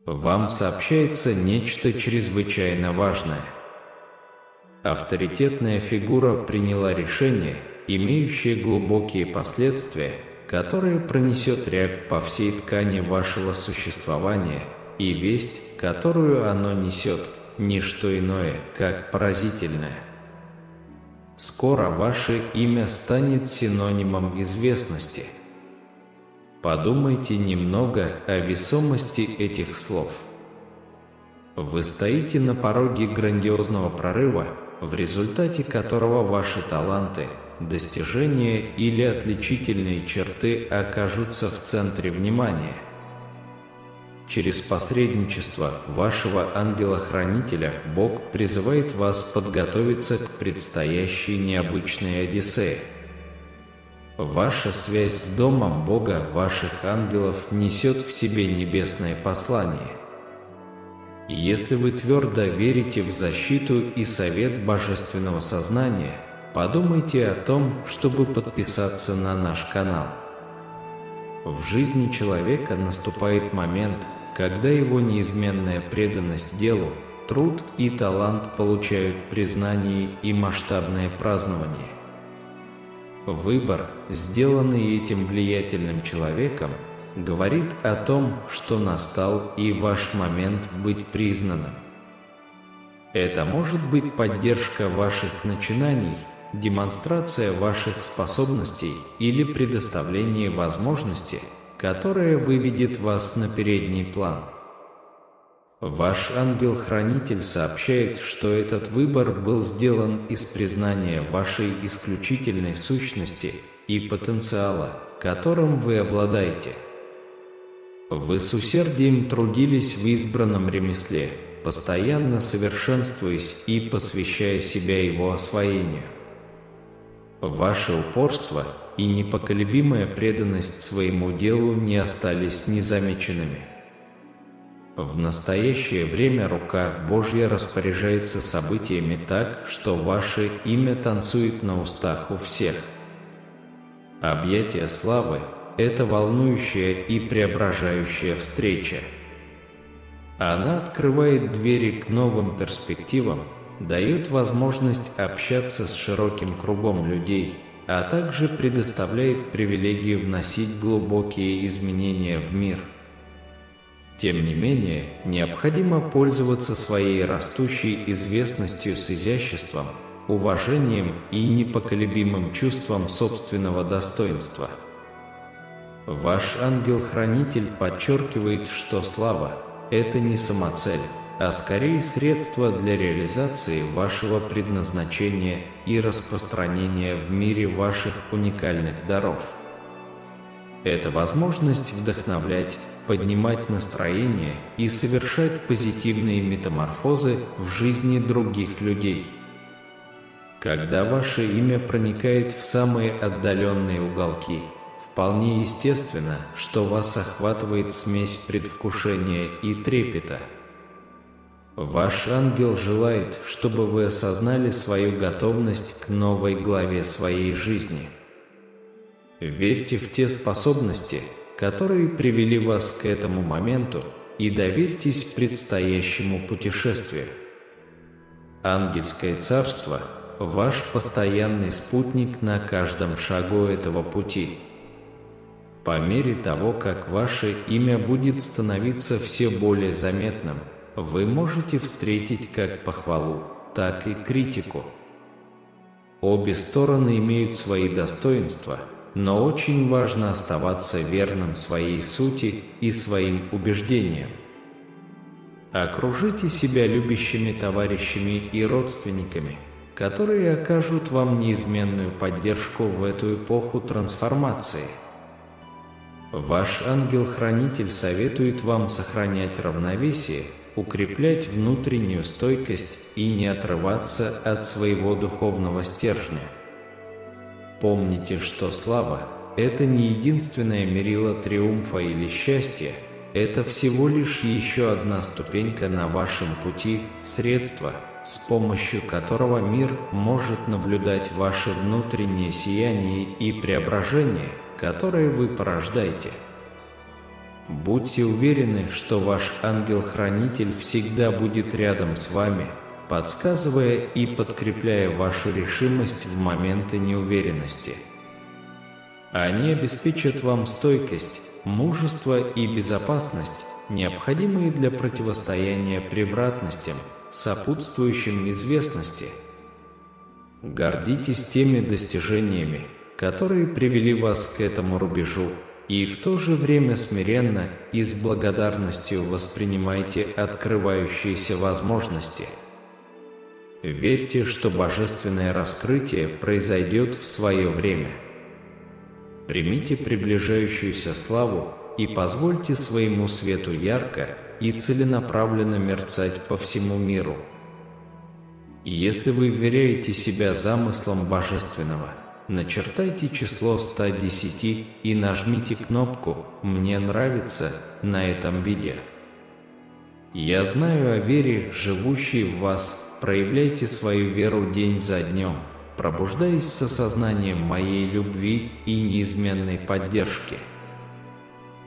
Вам сообщается нечто чрезвычайно важное. Авторитетная фигура приняла решение, имеющее глубокие последствия, которое пронесет рябь по всей ткани вашего существования, и весть, которую оно несет, не что иное, как поразительное. Скоро ваше имя станет синонимом известности. Подумайте немного о весомости этих слов. Вы стоите на пороге грандиозного прорыва, в результате которого ваши таланты, достижения или отличительные черты окажутся в центре внимания. Через посредничество вашего ангела-хранителя Бог призывает вас подготовиться к предстоящей необычной Одиссее. Ваша связь с домом Бога ваших ангелов несет в себе небесное послание. Если вы твердо верите в защиту и совет божественного сознания, подумайте о том, чтобы подписаться на наш канал. В жизни человека наступает момент, когда его неизменная преданность делу, труд и талант получают признание и масштабное празднование. Выбор, сделанный этим влиятельным человеком, говорит о том, что настал и ваш момент быть признанным. Это может быть поддержка ваших начинаний, демонстрация ваших способностей или предоставление возможности, которая выведет вас на передний план. Ваш ангел-хранитель сообщает, что этот выбор был сделан из признания вашей исключительной сущности и потенциала, которым вы обладаете. Вы с усердием трудились в избранном ремесле, постоянно совершенствуясь и посвящая себя его освоению. Ваше упорство и непоколебимая преданность своему делу не остались незамеченными. В настоящее время рука Божья распоряжается событиями так, что ваше имя танцует на устах у всех. Объятие славы – это волнующая и преображающая встреча. Она открывает двери к новым перспективам, дает возможность общаться с широким кругом людей, а также предоставляет привилегию вносить глубокие изменения в мир. Тем не менее, необходимо пользоваться своей растущей известностью с изяществом, уважением и непоколебимым чувством собственного достоинства. Ваш ангел-хранитель подчеркивает, что слава – это не самоцель, а скорее средство для реализации вашего предназначения и распространения в мире ваших уникальных даров. Это возможность вдохновлять, поднимать настроение и совершать позитивные метаморфозы в жизни других людей. Когда ваше имя проникает в самые отдаленные уголки, вполне естественно, что вас охватывает смесь предвкушения и трепета. Ваш ангел желает, чтобы вы осознали свою готовность к новой главе своей жизни. Верьте в те способности, которые привели вас к этому моменту, и доверьтесь предстоящему путешествию. Ангельское царство – ваш постоянный спутник на каждом шагу этого пути. По мере того, как ваше имя будет становиться все более заметным, вы можете встретить как похвалу, так и критику. Обе стороны имеют свои достоинства, но очень важно оставаться верным своей сути и своим убеждениям. Окружите себя любящими товарищами и родственниками, которые окажут вам неизменную поддержку в эту эпоху трансформации. Ваш ангел-хранитель советует вам сохранять равновесие, укреплять внутреннюю стойкость и не отрываться от своего духовного стержня. Помните, что слава – это не единственное мерило триумфа или счастья, это всего лишь еще одна ступенька на вашем пути, средство, с помощью которого мир может наблюдать ваше внутреннее сияние и преображение, которое вы порождаете. Будьте уверены, что ваш ангел-хранитель всегда будет рядом с вами, подсказывая и подкрепляя вашу решимость в моменты неуверенности. Они обеспечат вам стойкость, мужество и безопасность, необходимые для противостояния превратностям, сопутствующим известности. Гордитесь теми достижениями, которые привели вас к этому рубежу, и в то же время смиренно и с благодарностью воспринимайте открывающиеся возможности. Верьте, что божественное раскрытие произойдет в свое время. Примите приближающуюся славу и позвольте своему свету ярко и целенаправленно мерцать по всему миру. Если вы вверяете себя замыслам Божественного, начертайте число 110 и нажмите кнопку «Мне нравится» на этом видео. Я знаю о вере, живущей в вас, проявляйте свою веру день за днем, пробуждаясь с осознанием моей любви и неизменной поддержки.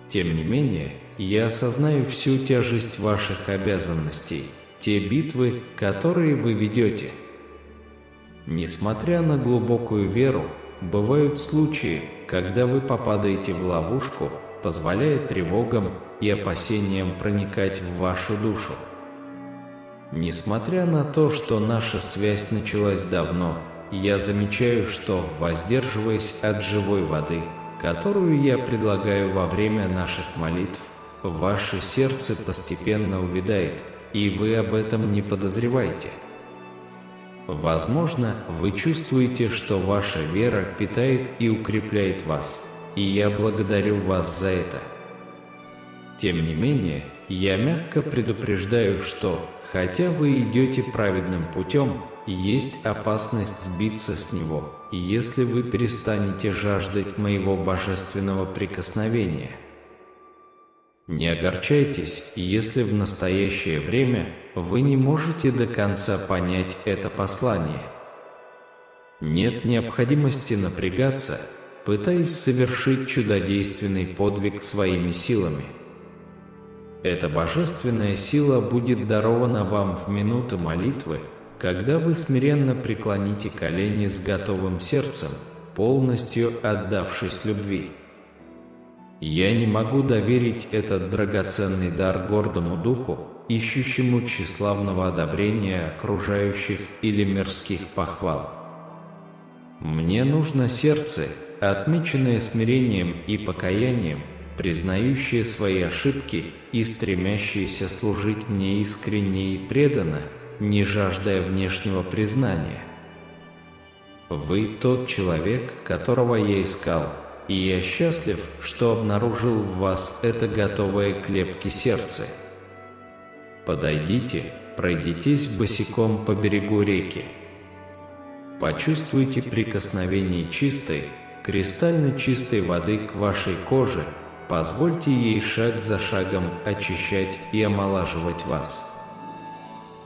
Тем не менее, я осознаю всю тяжесть ваших обязанностей, те битвы, которые вы ведете. Несмотря на глубокую веру, бывают случаи, когда вы попадаете в ловушку, позволяя тревогам и опасениям проникать в вашу душу. Несмотря на то, что наша связь началась давно, я замечаю, что, воздерживаясь от живой воды, которую я предлагаю во время наших молитв, ваше сердце постепенно увядает, и вы об этом не подозреваете. Возможно, вы чувствуете, что ваша вера питает и укрепляет вас, и я благодарю вас за это. Тем не менее, я мягко предупреждаю, что, хотя вы идете праведным путем, есть опасность сбиться с него, если вы перестанете жаждать моего божественного прикосновения. Не огорчайтесь, если в настоящее время вы не можете до конца понять это послание. Нет необходимости напрягаться, пытаясь совершить чудодейственный подвиг своими силами. Эта божественная сила будет дарована вам в минуты молитвы, когда вы смиренно преклоните колени с готовым сердцем, полностью отдавшись любви. Я не могу доверить этот драгоценный дар гордому духу, ищущему тщеславного одобрения окружающих или мирских похвал. Мне нужно сердце, отмеченное смирением и покаянием, признающее свои ошибки и стремящееся служить мне искренне и преданно, не жаждая внешнего признания. Вы тот человек, которого я искал, и я счастлив, что обнаружил в вас это готовое к лепке сердце. Подойдите, пройдитесь босиком по берегу реки. Почувствуйте прикосновение чистой, кристально чистой воды к вашей коже, позвольте ей шаг за шагом очищать и омолаживать вас.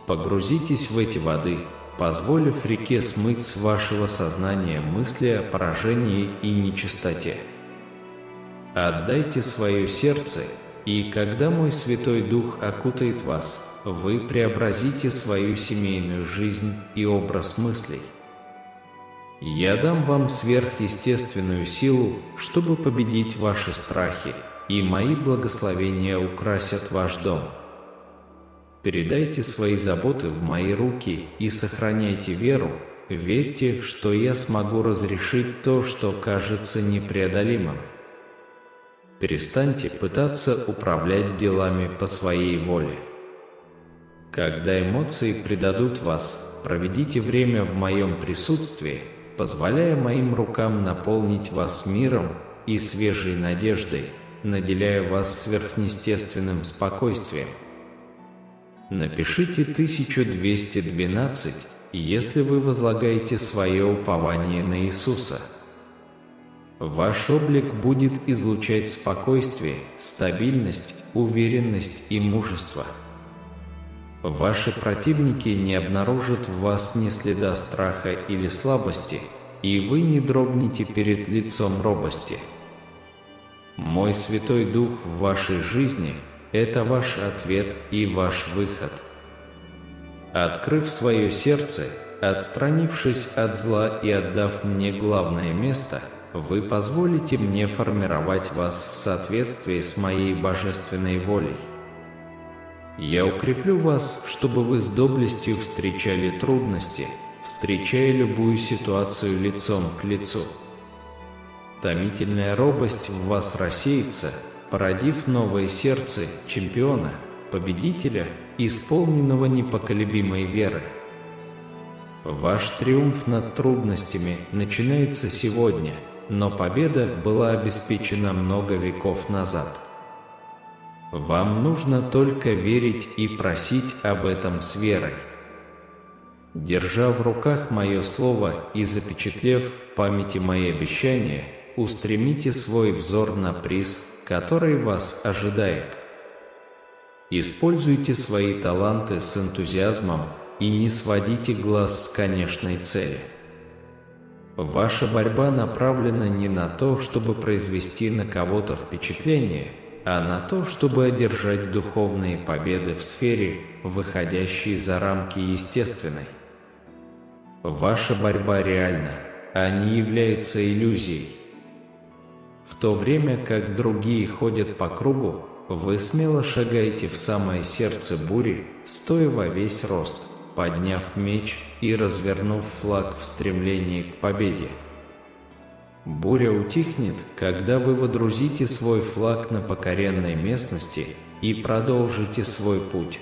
Погрузитесь в эти воды, позволив реке смыть с вашего сознания мысли о поражении и нечистоте. Отдайте свое сердце, и когда мой Святой Дух окутает вас, вы преобразите свою семейную жизнь и образ мыслей. Я дам вам сверхъестественную силу, чтобы победить ваши страхи, и мои благословения украсят ваш дом. Передайте свои заботы в мои руки и сохраняйте веру, верьте, что я смогу разрешить то, что кажется непреодолимым. Перестаньте пытаться управлять делами по своей воле. Когда эмоции предадут вас, проведите время в моем присутствии, позволяя моим рукам наполнить вас миром и свежей надеждой, наделяя вас сверхъестественным спокойствием. Напишите 1212, если вы возлагаете свое упование на Иисуса. Ваш облик будет излучать спокойствие, стабильность, уверенность и мужество. Ваши противники не обнаружат в вас ни следа страха или слабости, и вы не дрогнете перед лицом робости. Мой Святой Дух в вашей жизни – это ваш ответ и ваш выход. Открыв свое сердце, отстранившись от зла и отдав мне главное место, вы позволите мне формировать вас в соответствии с моей божественной волей. Я укреплю вас, чтобы вы с доблестью встречали трудности, встречая любую ситуацию лицом к лицу. Томительная робость в вас рассеется, породив новое сердце чемпиона, победителя, исполненного непоколебимой веры. Ваш триумф над трудностями начинается сегодня, но победа была обеспечена много веков назад. Вам нужно только верить и просить об этом с верой. Держа в руках мое слово и запечатлев в памяти мои обещания, устремите свой взор на приз, который вас ожидает. Используйте свои таланты с энтузиазмом и не сводите глаз с конечной цели. Ваша борьба направлена не на то, чтобы произвести на кого-то впечатление, а на то, чтобы одержать духовные победы в сфере, выходящей за рамки естественной. Ваша борьба реальна, а не является иллюзией. В то время как другие ходят по кругу, вы смело шагаете в самое сердце бури, стоя во весь рост, подняв меч и развернув флаг в стремлении к победе. Буря утихнет, когда вы водрузите свой флаг на покоренной местности и продолжите свой путь.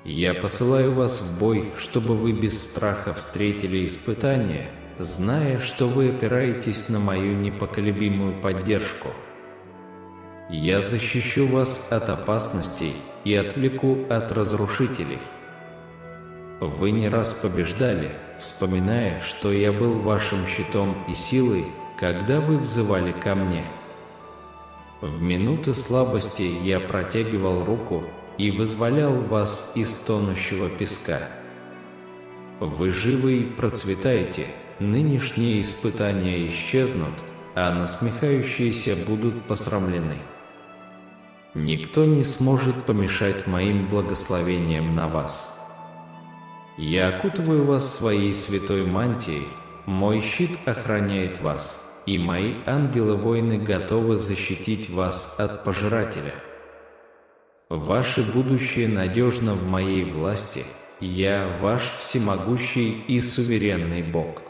Я посылаю вас в бой, чтобы вы без страха встретили испытания, зная, что вы опираетесь на мою непоколебимую поддержку. Я защищу вас от опасностей и отвлеку от разрушителей. Вы не раз побеждали, вспоминая, что я был вашим щитом и силой, когда вы взывали ко мне. В минуты слабости я протягивал руку и вызволял вас из тонущего песка. Вы живы и процветаете, нынешние испытания исчезнут, а насмехающиеся будут посрамлены. Никто не сможет помешать моим благословениям на вас. Я окутываю вас своей святой мантией, мой щит охраняет вас, и мои ангелы-воины готовы защитить вас от пожирателя. Ваше будущее надежно в моей власти, я ваш всемогущий и суверенный Бог.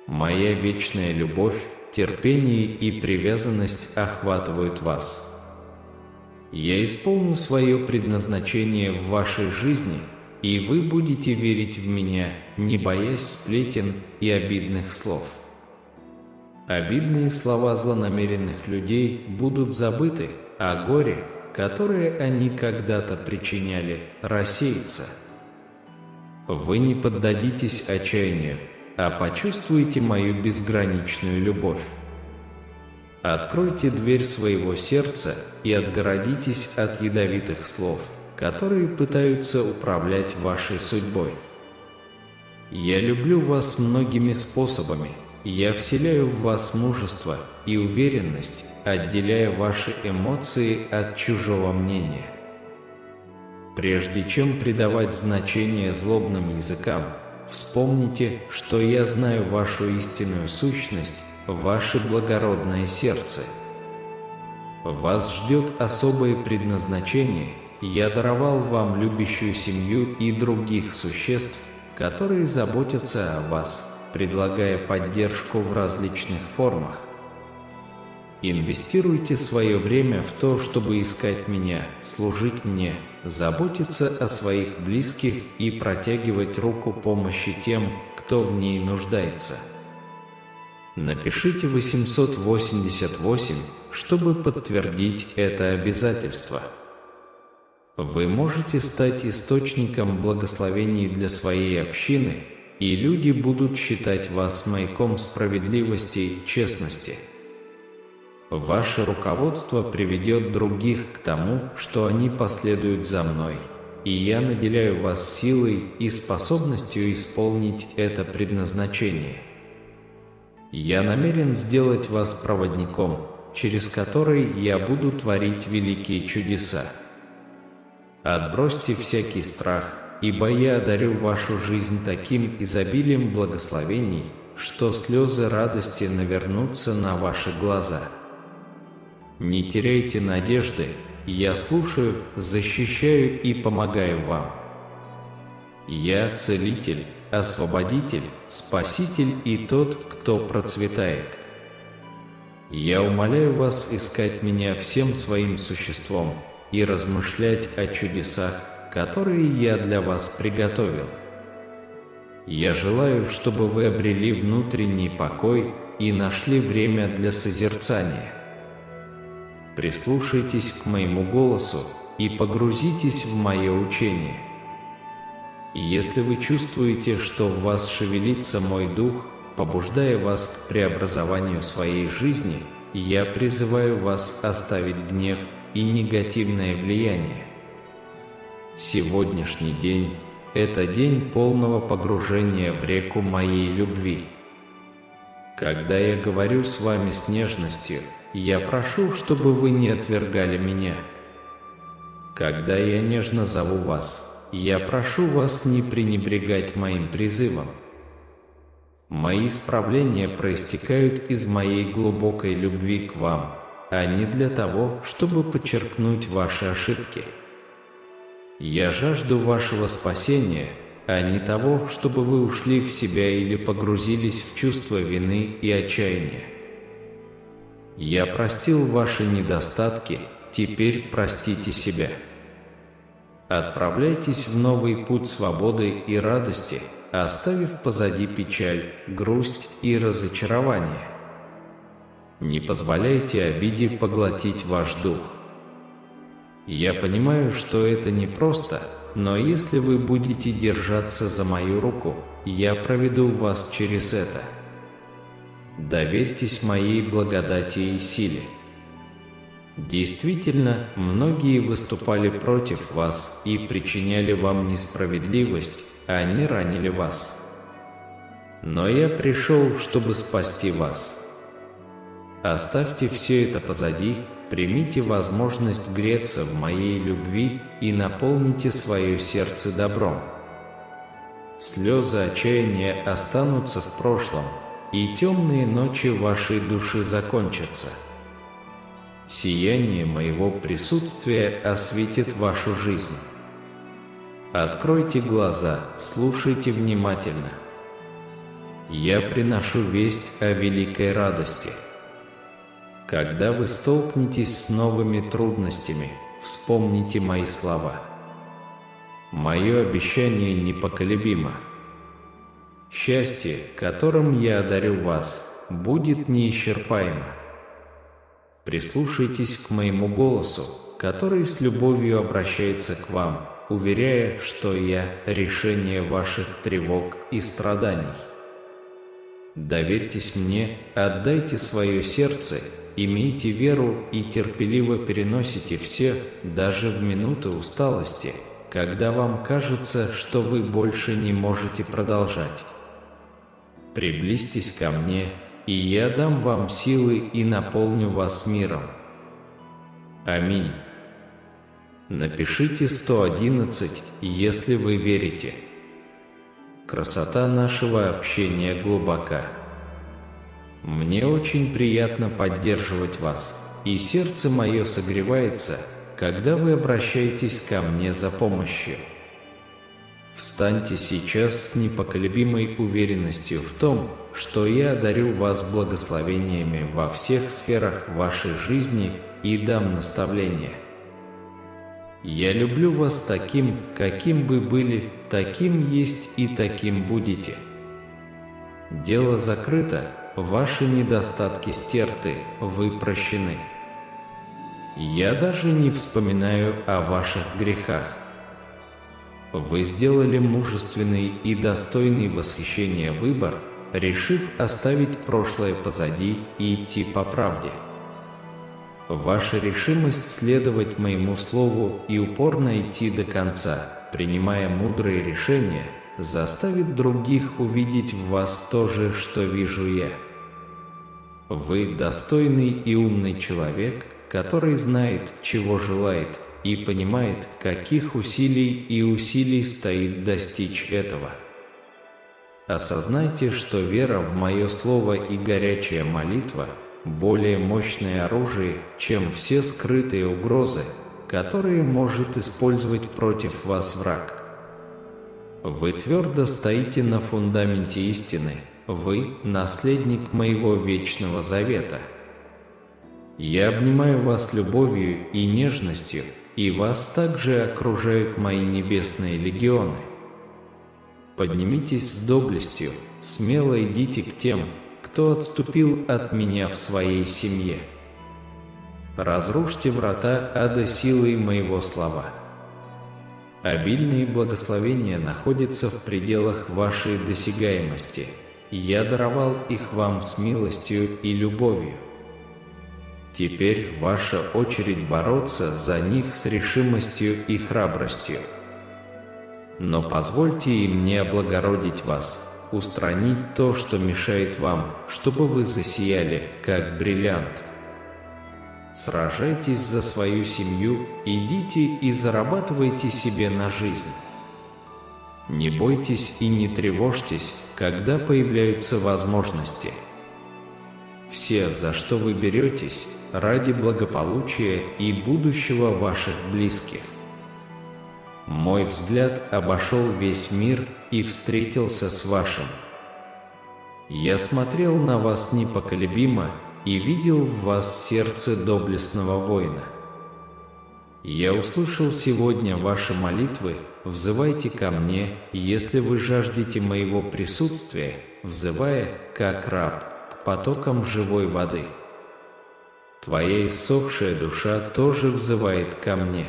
Моя вечная любовь, терпение и привязанность охватывают вас. Я исполню свое предназначение в вашей жизни, и вы будете верить в меня, не боясь сплетен и обидных слов. Обидные слова злонамеренных людей будут забыты, а горе, которое они когда-то причиняли, рассеется. Вы не поддадитесь отчаянию, а почувствуете мою безграничную любовь. Откройте дверь своего сердца и отгородитесь от ядовитых слов, которые пытаются управлять вашей судьбой. Я люблю вас многими способами. Я вселяю в вас мужество и уверенность, отделяя ваши эмоции от чужого мнения. Прежде чем придавать значение злобным языкам, вспомните, что я знаю вашу истинную сущность, ваше благородное сердце. Вас ждет особое предназначение. Я даровал вам любящую семью и других существ, которые заботятся о вас, предлагая поддержку в различных формах. Инвестируйте свое время в то, чтобы искать меня, служить мне, заботиться о своих близких и протягивать руку помощи тем, кто в ней нуждается. Напишите 888, чтобы подтвердить это обязательство. Вы можете стать источником благословений для своей общины, и люди будут считать вас маяком справедливости и честности. Ваше руководство приведет других к тому, что они последуют за мной, и я наделяю вас силой и способностью исполнить это предназначение. Я намерен сделать вас проводником, через который я буду творить великие чудеса. Отбросьте всякий страх, ибо я одарю вашу жизнь таким изобилием благословений, что слезы радости навернутся на ваши глаза. Не теряйте надежды, я слушаю, защищаю и помогаю вам. Я Целитель, Освободитель, Спаситель и тот, кто процветает. Я умоляю вас искать меня всем своим существом и размышлять о чудесах, которые я для вас приготовил. Я желаю, чтобы вы обрели внутренний покой и нашли время для созерцания. Прислушайтесь к моему голосу и погрузитесь в мое учение. Если вы чувствуете, что в вас шевелится мой дух, побуждая вас к преобразованию своей жизни, я призываю вас оставить гнев и негативное влияние. Сегодняшний день – это день полного погружения в реку моей любви. Когда я говорю с вами с нежностью, я прошу, чтобы вы не отвергали меня. Когда я нежно зову вас, я прошу вас не пренебрегать моим призывом. Мои исправления проистекают из моей глубокой любви к вам, а не для того, чтобы подчеркнуть ваши ошибки. Я жажду вашего спасения, а не того, чтобы вы ушли в себя или погрузились в чувство вины и отчаяния. Я простил ваши недостатки, теперь простите себя. Отправляйтесь в новый путь свободы и радости, оставив позади печаль, грусть и разочарование. Не позволяйте обиде поглотить ваш дух. Я понимаю, что это непросто, но если вы будете держаться за мою руку, я проведу вас через это. Доверьтесь моей благодати и силе. Действительно, многие выступали против вас и причиняли вам несправедливость, они ранили вас. Но я пришел, чтобы спасти вас. Оставьте все это позади, примите возможность греться в моей любви и наполните свое сердце добром. Слезы отчаяния останутся в прошлом, и темные ночи вашей души закончатся. Сияние моего присутствия осветит вашу жизнь. Откройте глаза, слушайте внимательно. Я приношу весть о великой радости. Когда вы столкнетесь с новыми трудностями, вспомните мои слова. Мое обещание непоколебимо. Счастье, которым я одарю вас, будет неисчерпаемо. Прислушайтесь к моему голосу, который с любовью обращается к вам, уверяя, что я – решение ваших тревог и страданий. Доверьтесь мне, отдайте свое сердце, имейте веру и терпеливо переносите все, даже в минуты усталости, когда вам кажется, что вы больше не можете продолжать. Приблизьтесь ко мне, и я дам вам силы и наполню вас миром. Аминь. Напишите 111, если вы верите. Красота нашего общения глубока. Мне очень приятно поддерживать вас, и сердце мое согревается, когда вы обращаетесь ко мне за помощью. Встаньте сейчас с непоколебимой уверенностью в том, что я одарю вас благословениями во всех сферах вашей жизни и дам наставления. Я люблю вас таким, каким вы были, таким есть и таким будете. Дело закрыто, ваши недостатки стерты, вы прощены. Я даже не вспоминаю о ваших грехах. Вы сделали мужественный и достойный восхищения выбор, решив оставить прошлое позади и идти по правде. Ваша решимость следовать моему слову и упорно идти до конца, принимая мудрые решения, заставит других увидеть в вас то же, что вижу я. Вы достойный и умный человек, который знает, чего желает, и понимает, каких усилий стоит достичь этого. Осознайте, что вера в мое слово и горячая молитва – более мощное оружие, чем все скрытые угрозы, которые может использовать против вас враг. Вы твердо стоите на фундаменте истины, вы – наследник моего вечного завета. Я обнимаю вас любовью и нежностью, и вас также окружают мои небесные легионы. Поднимитесь с доблестью, смело идите к тем, кто отступил от меня в своей семье. Разрушьте врата ада силой моего слова. Обильные благословения находятся в пределах вашей досягаемости. Я даровал их вам с милостью и любовью. Теперь ваша очередь бороться за них с решимостью и храбростью. Но позвольте и мне облагородить вас, устранить то, что мешает вам, чтобы вы засияли, как бриллиант. Сражайтесь за свою семью, идите и зарабатывайте себе на жизнь. Не бойтесь и не тревожьтесь, когда появляются возможности. Все, за что вы беретесь, ради благополучия и будущего ваших близких. Мой взгляд обошел весь мир и встретился с вашим. Я смотрел на вас непоколебимо и видел в вас сердце доблестного воина. Я услышал сегодня ваши молитвы, взывайте ко мне, если вы жаждете моего присутствия, взывая, как раб, к потокам живой воды. Твоя иссохшая душа тоже взывает ко мне.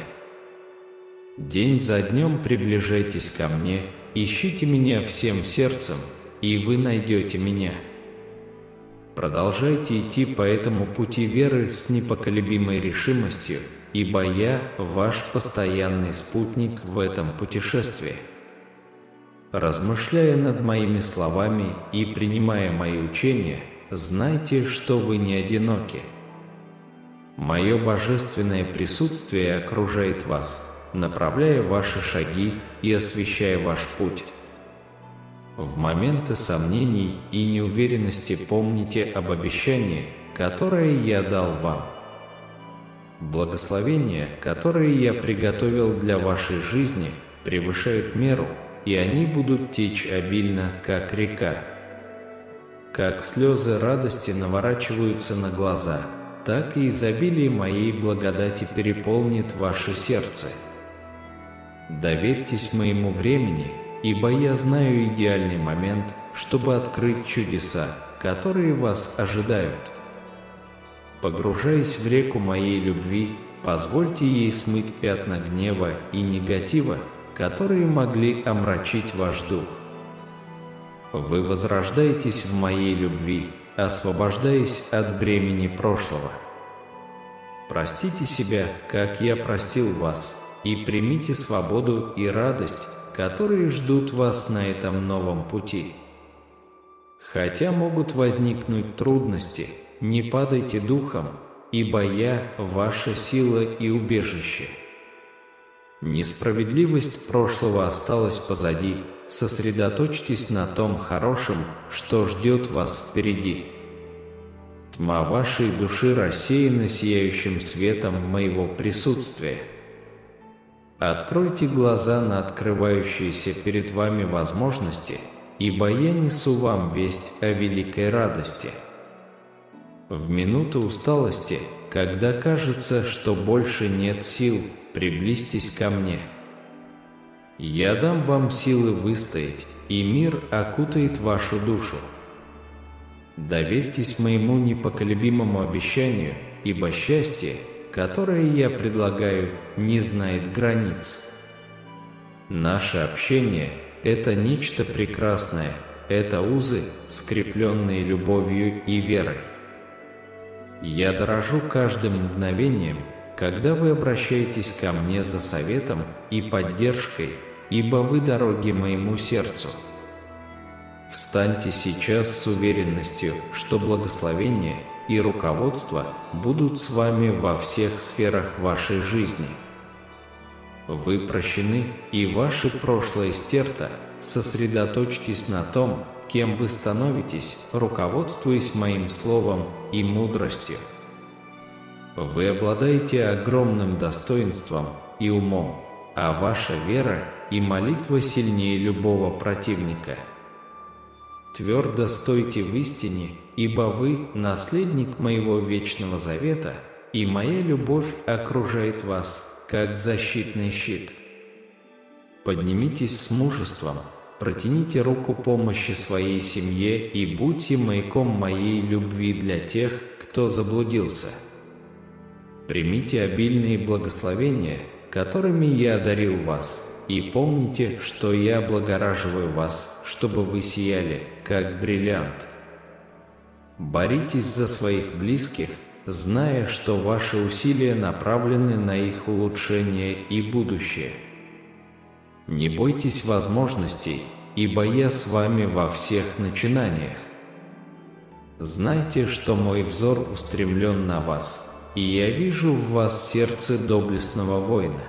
День за днем приближайтесь ко мне, ищите меня всем сердцем, и вы найдете меня. Продолжайте идти по этому пути веры с непоколебимой решимостью, ибо я ваш постоянный спутник в этом путешествии. Размышляя над моими словами и принимая мои учения, знайте, что вы не одиноки. Мое божественное присутствие окружает вас, направляя ваши шаги и освещая ваш путь. В моменты сомнений и неуверенности помните об обещании, которое я дал вам. Благословения, которые я приготовил для вашей жизни, превышают меру, и они будут течь обильно, как река. Как слезы радости наворачиваются на глаза, так и изобилие моей благодати переполнит ваше сердце. Доверьтесь моему времени, ибо я знаю идеальный момент, чтобы открыть чудеса, которые вас ожидают. Погружаясь в реку моей любви, позвольте ей смыть пятна гнева и негатива, которые могли омрачить ваш дух. Вы возрождаетесь в моей любви, освобождаясь от бремени прошлого. Простите себя, как я простил вас, и примите свободу и радость, которые ждут вас на этом новом пути. Хотя могут возникнуть трудности, не падайте духом, ибо я ваша сила и убежище. Несправедливость прошлого осталась позади, сосредоточьтесь на том хорошем, что ждет вас впереди. Тьма вашей души рассеяна сияющим светом моего присутствия. Откройте глаза на открывающиеся перед вами возможности, ибо я несу вам весть о великой радости. В минуту усталости, когда кажется, что больше нет сил, приблизьтесь ко мне. Я дам вам силы выстоять, и мир окутает вашу душу. Доверьтесь моему непоколебимому обещанию, ибо счастье, которое я предлагаю, не знает границ. Наше общение – это нечто прекрасное, это узы, скрепленные любовью и верой. Я дорожу каждым мгновением, когда вы обращаетесь ко мне за советом и поддержкой, ибо вы дороги моему сердцу. Встаньте сейчас с уверенностью, что благословение и руководство будут с вами во всех сферах вашей жизни. Вы прощены, и ваше прошлое стерто. Сосредоточьтесь на том, кем вы становитесь, руководствуясь моим словом и мудростью. Вы обладаете огромным достоинством и умом, а ваша вера и молитва сильнее любого противника. Твердо стойте в истине, ибо вы – наследник моего вечного завета, и моя любовь окружает вас, как защитный щит. Поднимитесь с мужеством, протяните руку помощи своей семье и будьте маяком моей любви для тех, кто заблудился. Примите обильные благословения, которыми я одарил вас, и помните, что я облагораживаю вас, чтобы вы сияли, как бриллиант. Боритесь за своих близких, зная, что ваши усилия направлены на их улучшение и будущее. Не бойтесь возможностей, ибо я с вами во всех начинаниях. Знайте, что мой взор устремлен на вас, и я вижу в вас сердце доблестного воина.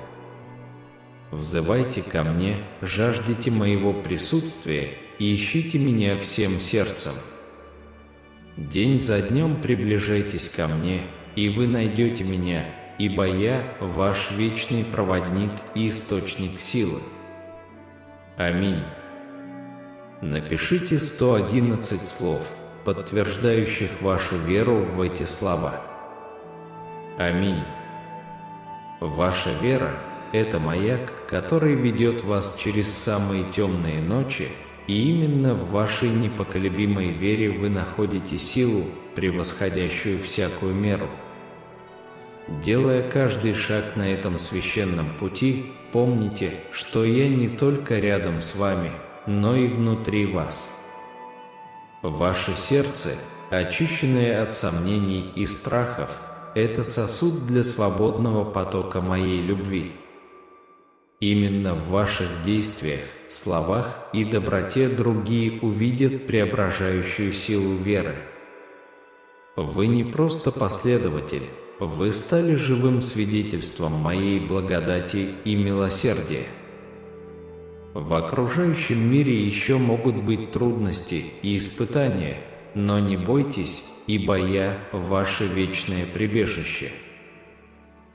Взывайте ко мне, жаждите моего присутствия и ищите меня всем сердцем. День за днем приближайтесь ко мне, и вы найдете меня, ибо я ваш вечный проводник и источник силы. Аминь. Напишите 111 слов, подтверждающих вашу веру в эти слова. Аминь. Ваша вера – это маяк, который ведет вас через самые темные ночи, и именно в вашей непоколебимой вере вы находите силу, превосходящую всякую меру. Делая каждый шаг на этом священном пути, помните, что я не только рядом с вами, но и внутри вас. Ваше сердце, очищенное от сомнений и страхов, это сосуд для свободного потока моей любви. Именно в ваших действиях, словах и доброте другие увидят преображающую силу веры. Вы не просто последователь, вы стали живым свидетельством моей благодати и милосердия. В окружающем мире еще могут быть трудности и испытания, но не бойтесь, ибо я – ваше вечное прибежище.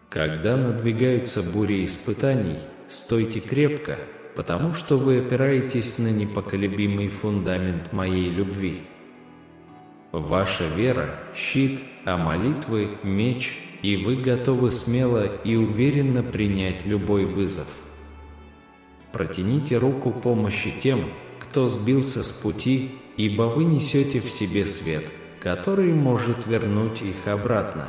Когда надвигаются бури испытаний, стойте крепко, потому что вы опираетесь на непоколебимый фундамент моей любви. Ваша вера – щит, а молитвы – меч, и вы готовы смело и уверенно принять любой вызов. Протяните руку помощи тем, кто сбился с пути, ибо вы несете в себе свет, который может вернуть их обратно.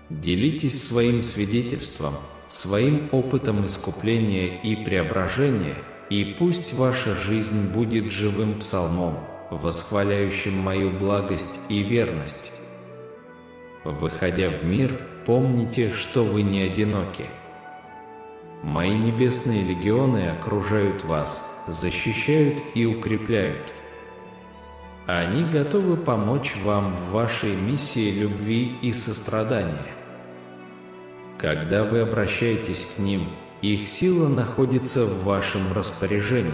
Делитесь своим свидетельством, своим опытом искупления и преображения, и пусть ваша жизнь будет живым псалмом, восхваляющим мою благость и верность. Выходя в мир, помните, что вы не одиноки. Мои небесные легионы окружают вас, защищают и укрепляют. Они готовы помочь вам в вашей миссии любви и сострадания. Когда вы обращаетесь к ним, их сила находится в вашем распоряжении.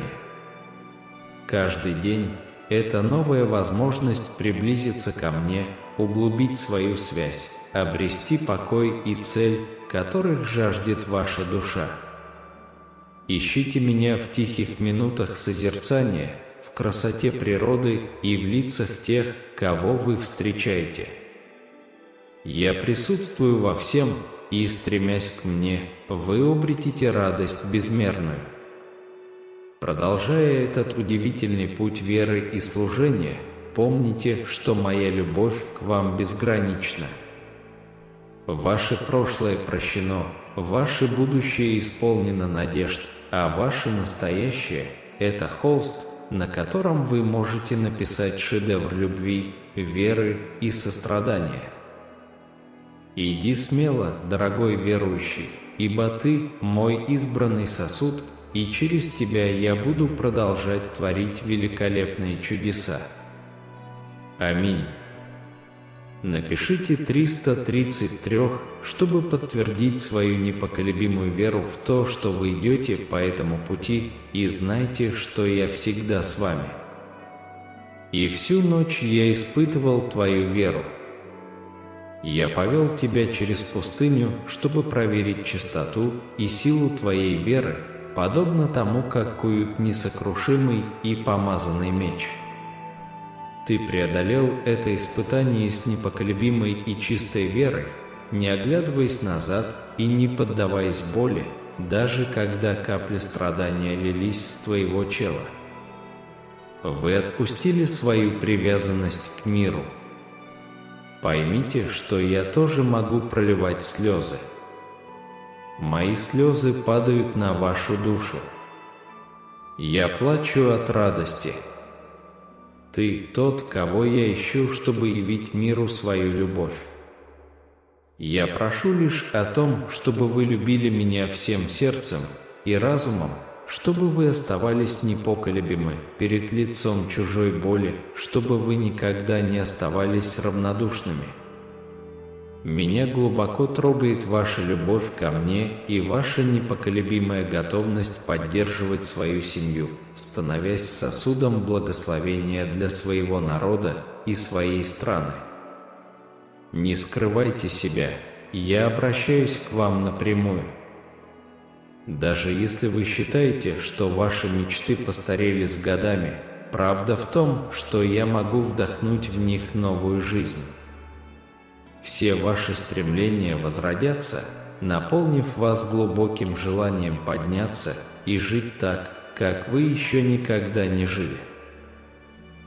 Каждый день – это новая возможность приблизиться ко мне, углубить свою связь, обрести покой и цель, которых жаждет ваша душа. Ищите меня в тихих минутах созерцания, в красоте природы и в лицах тех, кого вы встречаете. Я присутствую во всем, и, стремясь к мне, вы обретите радость безмерную. Продолжая этот удивительный путь веры и служения, помните, что моя любовь к вам безгранична. Ваше прошлое прощено, ваше будущее исполнено надежд, а ваше настоящее – это холст, на котором вы можете написать шедевр любви, веры и сострадания. Иди смело, дорогой верующий, ибо ты – мой избранный сосуд, и через тебя я буду продолжать творить великолепные чудеса. Аминь. Напишите 333, чтобы подтвердить свою непоколебимую веру в то, что вы идете по этому пути, и знайте, что я всегда с вами. И всю ночь я испытывал твою веру. Я повел тебя через пустыню, чтобы проверить чистоту и силу твоей веры, подобно тому, как куют несокрушимый и помазанный меч. Ты преодолел это испытание с непоколебимой и чистой верой, не оглядываясь назад и не поддаваясь боли, даже когда капли страдания лились с твоего чела. Вы отпустили свою привязанность к миру. Поймите, что я тоже могу проливать слезы. Мои слезы падают на вашу душу. Я плачу от радости. Ты тот, кого я ищу, чтобы явить миру свою любовь. Я прошу лишь о том, чтобы вы любили меня всем сердцем и разумом, чтобы вы оставались непоколебимы перед лицом чужой боли, чтобы вы никогда не оставались равнодушными. Меня глубоко трогает ваша любовь ко мне и ваша непоколебимая готовность поддерживать свою семью, становясь сосудом благословения для своего народа и своей страны. Не скрывайте себя, я обращаюсь к вам напрямую. Даже если вы считаете, что ваши мечты постарели с годами, правда в том, что я могу вдохнуть в них новую жизнь. Все ваши стремления возродятся, наполнив вас глубоким желанием подняться и жить так, как вы еще никогда не жили.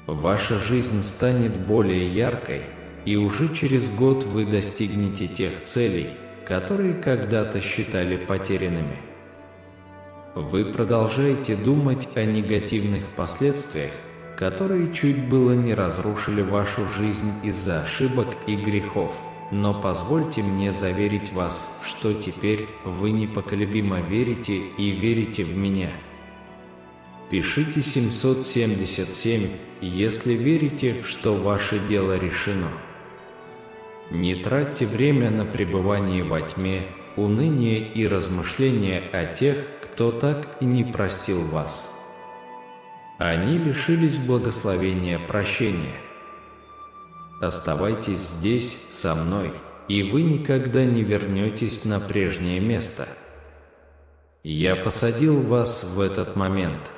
Ваша жизнь станет более яркой, и уже через год вы достигнете тех целей, которые когда-то считали потерянными. Вы продолжаете думать о негативных последствиях, которые чуть было не разрушили вашу жизнь из-за ошибок и грехов, но позвольте мне заверить вас, что теперь вы непоколебимо верите и верите в меня. Пишите 777, если верите, что ваше дело решено. Не тратьте время на пребывание во тьме, уныние и размышления о тех, кто так и не простил вас. Они лишились благословения прощения. Оставайтесь здесь, со мной, и вы никогда не вернетесь на прежнее место. Я посадил вас в этот момент.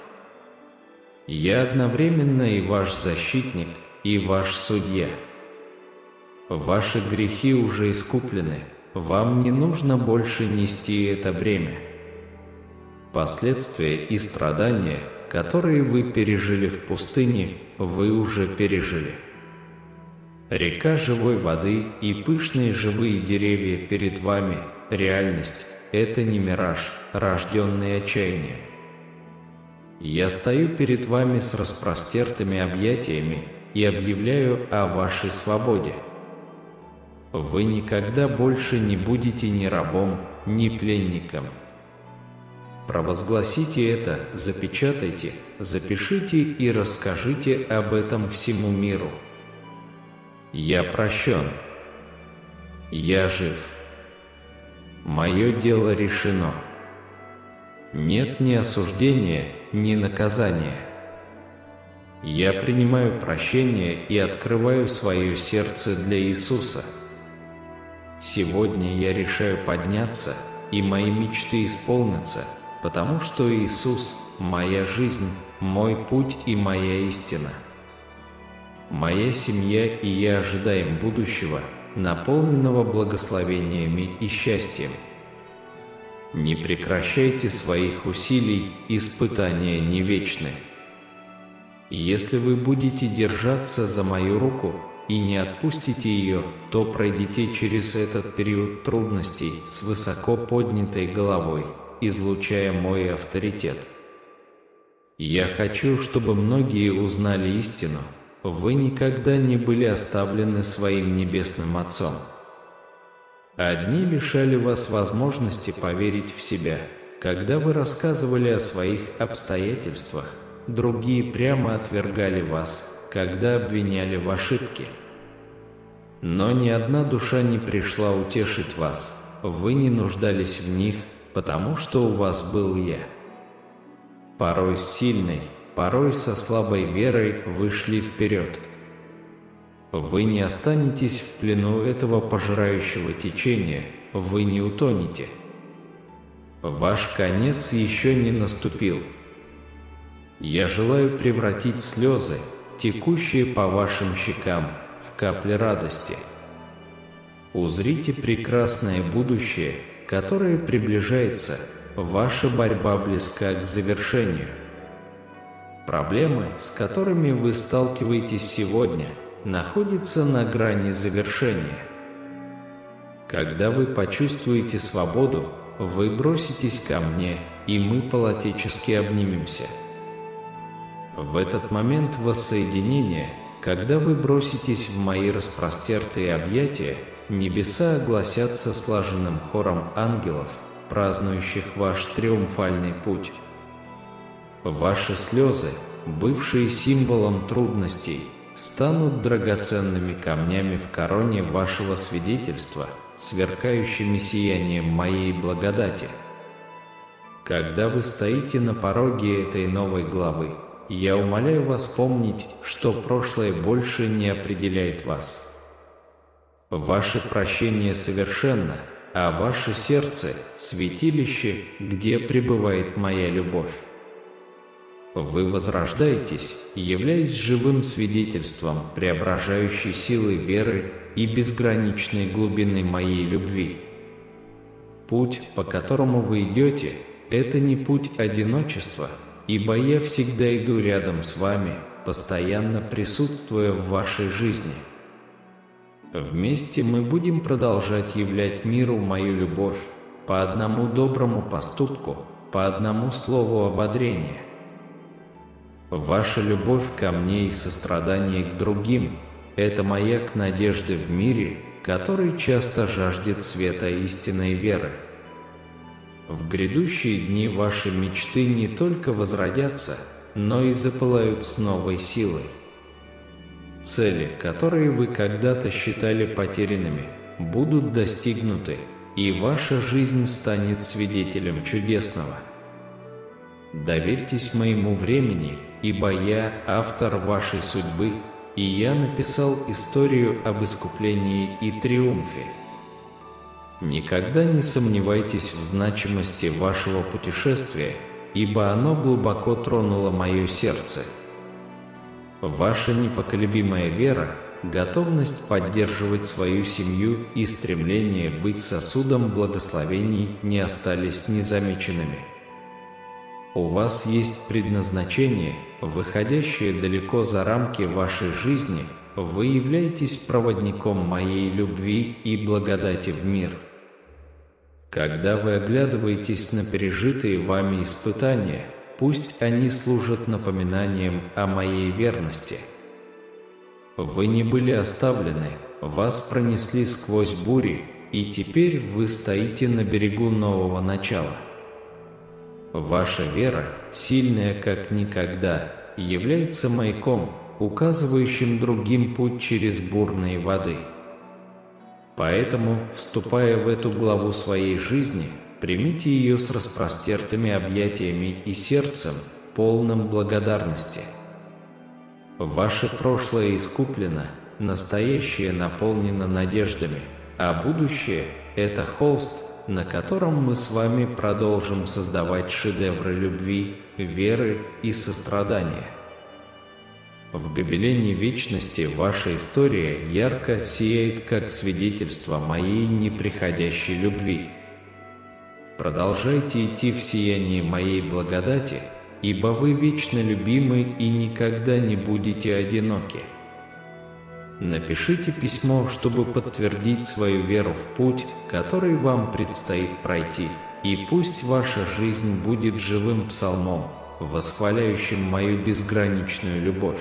Я одновременно и ваш защитник, и ваш судья. Ваши грехи уже искуплены, вам не нужно больше нести это бремя. Последствия и страдания, которые вы пережили в пустыне, вы уже пережили. Река живой воды и пышные живые деревья перед вами – реальность, это не мираж, рожденный отчаянием. Я стою перед вами с распростертыми объятиями и объявляю о вашей свободе. Вы никогда больше не будете ни рабом, ни пленником. Провозгласите это, запечатайте, запишите и расскажите об этом всему миру. Я прощен. Я жив. Мое дело решено. Нет ни осуждения, ни наказания. Я принимаю прощение и открываю свое сердце для Иисуса. Сегодня я решаю подняться, и мои мечты исполнятся, потому что Иисус – моя жизнь, мой путь и моя истина. Моя семья и я ожидаем будущего, наполненного благословениями и счастьем. Не прекращайте своих усилий, испытания не вечны. Если вы будете держаться за мою руку и не отпустите ее, то пройдете через этот период трудностей с высоко поднятой головой, излучая мой авторитет. Я хочу, чтобы многие узнали истину. Вы никогда не были оставлены своим Небесным Отцом. Одни лишали вас возможности поверить в себя, когда вы рассказывали о своих обстоятельствах, другие прямо отвергали вас, когда обвиняли в ошибке. Но ни одна душа не пришла утешить вас, вы не нуждались в них, потому что у вас был Я. Порой с сильной, порой со слабой верой вы шли вперед. Вы не останетесь в плену этого пожирающего течения, вы не утонете. Ваш конец еще не наступил. Я желаю превратить слезы, текущие по вашим щекам, в капли радости. Узрите прекрасное будущее, которое приближается, ваша борьба близка к завершению. Проблемы, с которыми вы сталкиваетесь сегодня, находятся на грани завершения. Когда вы почувствуете свободу, вы броситесь ко мне, и мы по-отечески обнимемся. В этот момент воссоединения, когда вы броситесь в мои распростертые объятия, небеса огласятся слаженным хором ангелов, празднующих ваш триумфальный путь. Ваши слезы, бывшие символом трудностей, станут драгоценными камнями в короне вашего свидетельства, сверкающими сиянием моей благодати. Когда вы стоите на пороге этой новой главы, я умоляю вас помнить, что прошлое больше не определяет вас. Ваше прощение совершенно, а ваше сердце – святилище, где пребывает моя любовь. Вы возрождаетесь, являясь живым свидетельством преображающей силы веры и безграничной глубины моей любви. Путь, по которому вы идете, это не путь одиночества, ибо я всегда иду рядом с вами, постоянно присутствуя в вашей жизни. Вместе мы будем продолжать являть миру мою любовь, по одному доброму поступку, по одному слову ободрения. Ваша любовь ко мне и сострадание к другим – это маяк надежды в мире, который часто жаждет света истинной веры. В грядущие дни ваши мечты не только возродятся, но и запылают с новой силой. Цели, которые вы когда-то считали потерянными, будут достигнуты, и ваша жизнь станет свидетелем чудесного. Доверьтесь моему времени, ибо я автор вашей судьбы, и я написал историю об искуплении и триумфе. Никогда не сомневайтесь в значимости вашего путешествия, ибо оно глубоко тронуло мое сердце. Ваша непоколебимая вера, готовность поддерживать свою семью и стремление быть сосудом благословений не остались незамеченными. У вас есть предназначение, выходящее далеко за рамки вашей жизни, вы являетесь проводником моей любви и благодати в мир. Когда вы оглядываетесь на пережитые вами испытания, пусть они служат напоминанием о моей верности. Вы не были оставлены, вас пронесли сквозь бури, и теперь вы стоите на берегу нового начала. Ваша вера, сильная как никогда, является маяком, указывающим другим путь через бурные воды. Поэтому, вступая в эту главу своей жизни, примите ее с распростертыми объятиями и сердцем, полным благодарности. Ваше прошлое искуплено, настоящее наполнено надеждами, а будущее – это холст, на котором мы с вами продолжим создавать шедевры любви, веры и сострадания. В гобелене вечности ваша история ярко сияет как свидетельство моей неприходящей любви. Продолжайте идти в сиянии моей благодати, ибо вы вечно любимы и никогда не будете одиноки. Напишите письмо, чтобы подтвердить свою веру в путь, который вам предстоит пройти, и пусть ваша жизнь будет живым псалмом, восхваляющим мою безграничную любовь.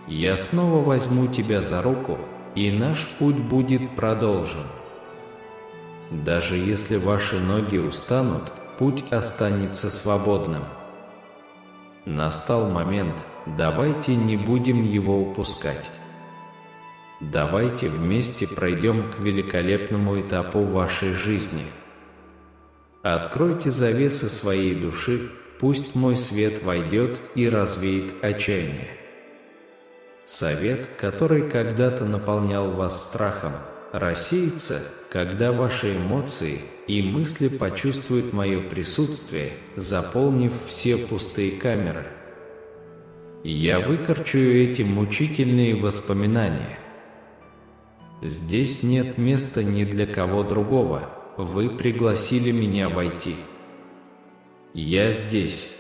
Я снова возьму тебя за руку, и наш путь будет продолжен. Даже если ваши ноги устанут, путь останется свободным. Настал момент, давайте не будем его упускать. Давайте вместе пройдем к великолепному этапу вашей жизни. Откройте завесы своей души, пусть мой свет войдет и развеет отчаяние. Совет, который когда-то наполнял вас страхом, рассеется, когда ваши эмоции и мысли почувствуют мое присутствие, заполнив все пустые камеры. Я выкорчу эти мучительные воспоминания. Здесь нет места ни для кого другого, вы пригласили меня войти. Я здесь.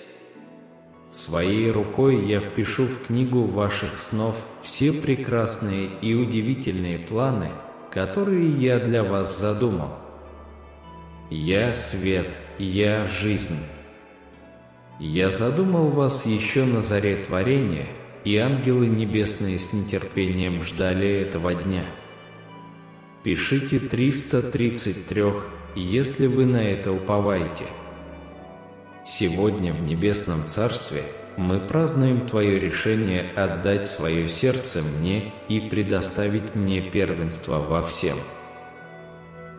Своей рукой я впишу в книгу ваших снов все прекрасные и удивительные планы, которые я для вас задумал. Я свет, я жизнь. Я задумал вас еще на заре творения, и ангелы небесные с нетерпением ждали этого дня. Пишите 333, если вы на это уповаете. Сегодня в Небесном Царстве мы празднуем Твое решение отдать свое сердце мне и предоставить мне первенство во всем.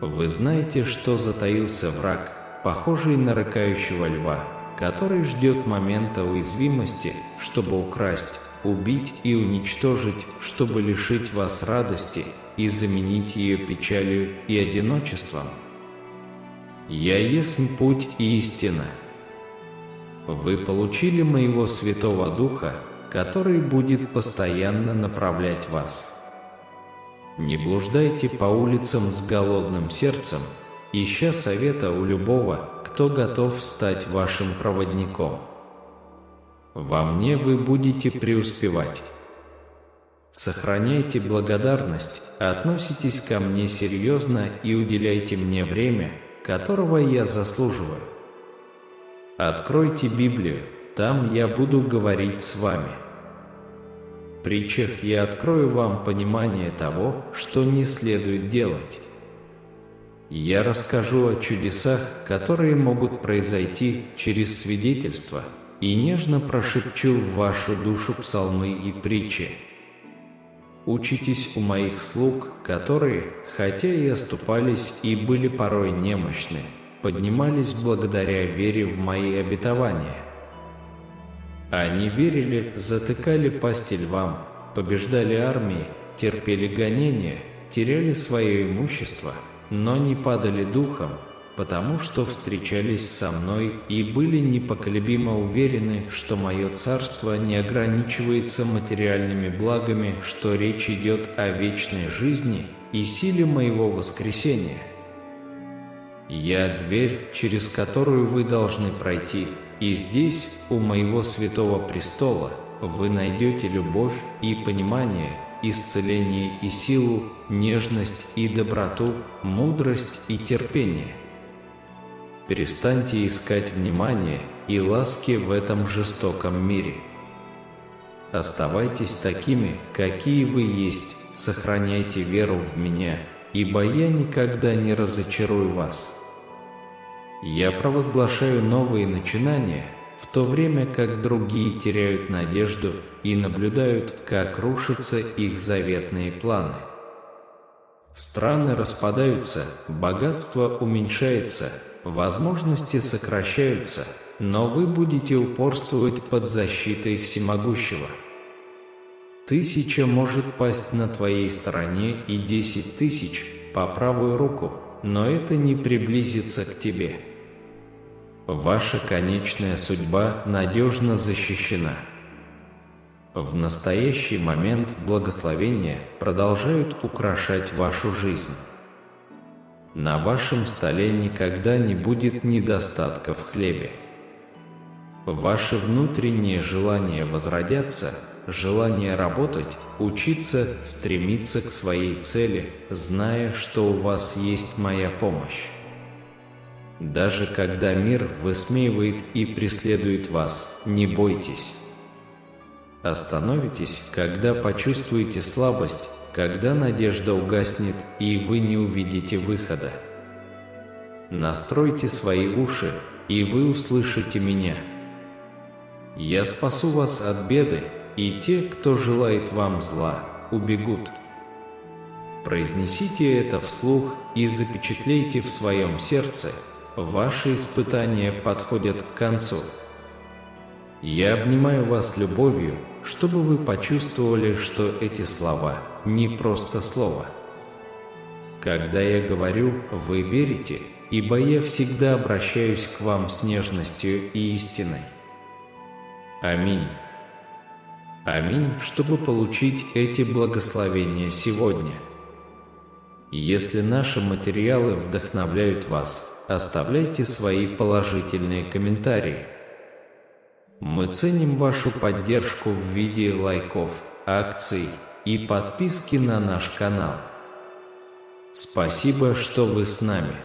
Вы знаете, что затаился враг, похожий на рыкающего льва, который ждет момента уязвимости, чтобы украсть, убить и уничтожить, чтобы лишить вас радости и заменить ее печалью и одиночеством. Я есть путь и истина. Вы получили моего Святого Духа, который будет постоянно направлять вас. Не блуждайте по улицам с голодным сердцем, ища совета у любого, кто готов стать вашим проводником. Во мне вы будете преуспевать. Сохраняйте благодарность, относитесь ко мне серьезно и уделяйте мне время, которого я заслуживаю. Откройте Библию, там я буду говорить с вами. В притчах я открою вам понимание того, что не следует делать. Я расскажу о чудесах, которые могут произойти через свидетельство, и нежно прошепчу в вашу душу псалмы и притчи. Учитесь у моих слуг, которые, хотя и оступались и были порой немощны, поднимались благодаря вере в мои обетования. Они верили, затыкали пасти львам, побеждали армии, терпели гонения, теряли свое имущество, но не падали духом, потому что встречались со мной и были непоколебимо уверены, что мое царство не ограничивается материальными благами, что речь идет о вечной жизни и силе моего воскресения. Я дверь, через которую вы должны пройти, и здесь, у моего святого престола, вы найдете любовь и понимание, исцеление и силу, нежность и доброту, мудрость и терпение. Перестаньте искать внимания и ласки в этом жестоком мире. Оставайтесь такими, какие вы есть, сохраняйте веру в меня, ибо я никогда не разочарую вас. Я провозглашаю новые начинания, в то время как другие теряют надежду и наблюдают, как рушатся их заветные планы. Страны распадаются, богатство уменьшается, возможности сокращаются, но вы будете упорствовать под защитой Всемогущего. 1000 может пасть на твоей стороне и 10 000 по правую руку, но это не приблизится к тебе. Ваша конечная судьба надежно защищена. В настоящий момент благословения продолжают украшать вашу жизнь. На вашем столе никогда не будет недостатка в хлебе. Ваше внутреннее желание возродятся, желание работать, учиться, стремиться к своей цели, зная, что у вас есть моя помощь. Даже когда мир высмеивает и преследует вас, не бойтесь. Остановитесь, когда почувствуете слабость, когда надежда угаснет и вы не увидите выхода. Настройте свои уши, и вы услышите меня. Я спасу вас от беды, и те, кто желает вам зла, убегут. Произнесите это вслух и запечатлейте в своем сердце. Ваши испытания подходят к концу. Я обнимаю вас любовью, чтобы вы почувствовали, что эти слова не просто слова. Когда я говорю, вы верите, ибо я всегда обращаюсь к вам с нежностью и истиной. Аминь. Аминь, чтобы получить эти благословения сегодня. Если наши материалы вдохновляют вас, оставляйте свои положительные комментарии. Мы ценим вашу поддержку в виде лайков, акций и подписки на наш канал. Спасибо, что вы с нами.